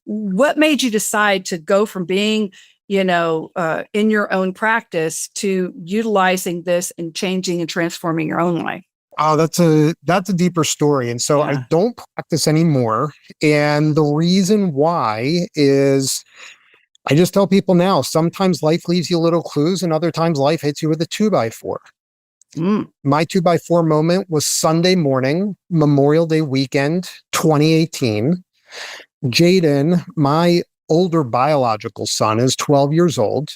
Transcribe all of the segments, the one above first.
what made you decide to go from being, in your own practice to utilizing this and changing and transforming your own life? Oh, that's a deeper story. And so I Yeah. don't practice anymore. And the reason why is I just tell people now, sometimes life leaves you little clues and other times life hits you with a 2x4. Mm. My 2x4 moment was Sunday morning, Memorial Day weekend, 2018. Jaden, my older biological son, is 12 years old.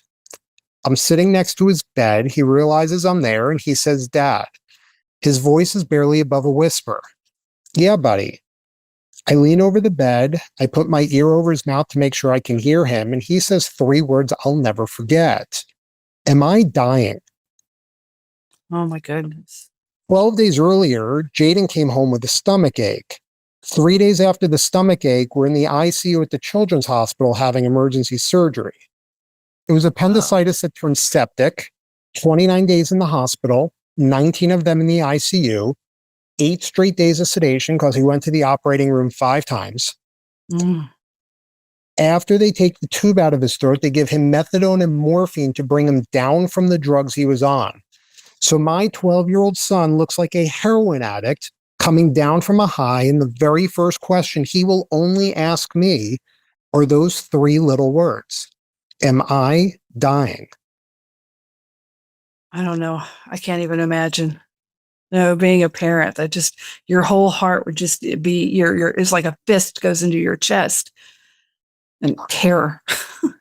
I'm sitting next to his bed. He realizes I'm there and he says, Dad. His voice is barely above a whisper. Yeah, buddy. I lean over the bed. I put my ear over his mouth to make sure I can hear him. And he says 3 words I'll never forget. Am I dying? Oh my goodness. 12 days earlier, Jaden came home with a stomach ache. 3 days after the stomach ache, we're in the ICU at the Children's Hospital having emergency surgery. It was appendicitis that turned septic, 29 days in the hospital, 19 of them in the ICU, 8 straight days of sedation because he went to the operating room 5 times. Mm. After they take the tube out of his throat, they give him methadone and morphine to bring him down from the drugs he was on. So my 12-year-old son looks like a heroin addict coming down from a high, and the very first question he will only ask me are those 3 little words. Am I dying? I don't know. I can't even imagine. No, being a parent, that just your whole heart would just be it's like a fist goes into your chest and terror.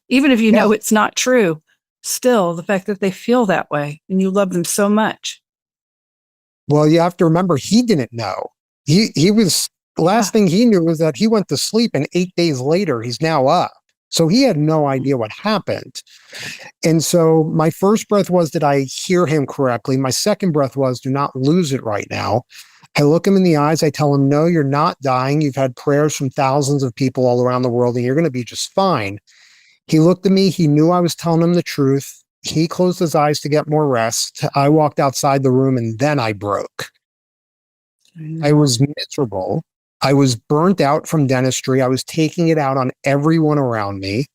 Even if you know it's not true, still the fact that they feel that way and you love them so much. Well, you have to remember he didn't know. He was last thing he knew was that he went to sleep and 8 days later he's now up. So he had no idea what happened. And so my first breath was, did I hear him correctly? My second breath was, do not lose it right now. I look him in the eyes. I tell him, no, you're not dying. You've had prayers from thousands of people all around the world and you're going to be just fine. He looked at me. He knew I was telling him the truth. He closed his eyes to get more rest. I walked outside the room and then I broke. I was miserable. I was burnt out from dentistry. I was taking it out on everyone around me.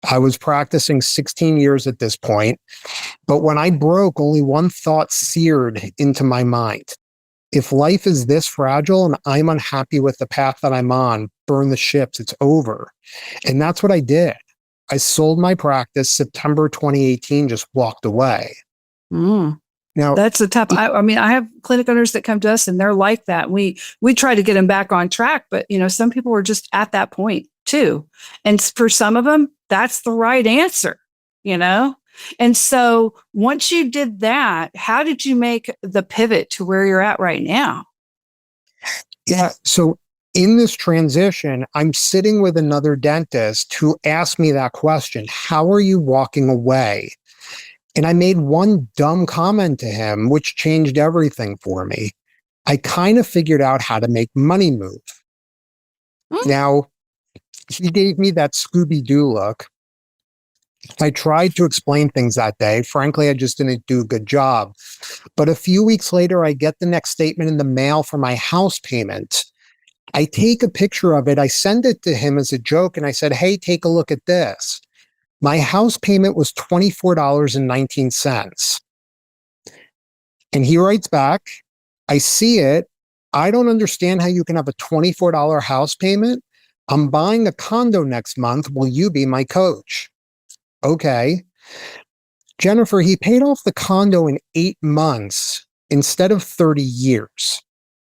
I was practicing 16 years at this point. But when I broke, only one thought seared into my mind. If life is this fragile and I'm unhappy with the path that I'm on, burn the ships, it's over. And that's what I did. I sold my practice September 2018, just walked away. Mm. Now that's the tough. I mean, I have clinic owners that come to us and they're like that. We try to get them back on track, but some people are just at that point too. And for some of them, that's the right answer, And so once you did that, how did you make the pivot to where you're at right now? Yeah. So in this transition, I'm sitting with another dentist who asked me that question. How are you walking away? And I made one dumb comment to him, which changed everything for me. I kind of figured out how to make money move. Now, he gave me that Scooby-Doo look. I tried to explain things that day. Frankly, I just didn't do a good job. But a few weeks later, I get the next statement in the mail for my house payment. I take a picture of it. I send it to him as a joke. And I said, hey, take a look at this. My house payment was $24.19. And he writes back, I see it. I don't understand how you can have a $24 house payment. I'm buying a condo next month. Will you be my coach? Okay. Jennifer, he paid off the condo in 8 months instead of 30 years.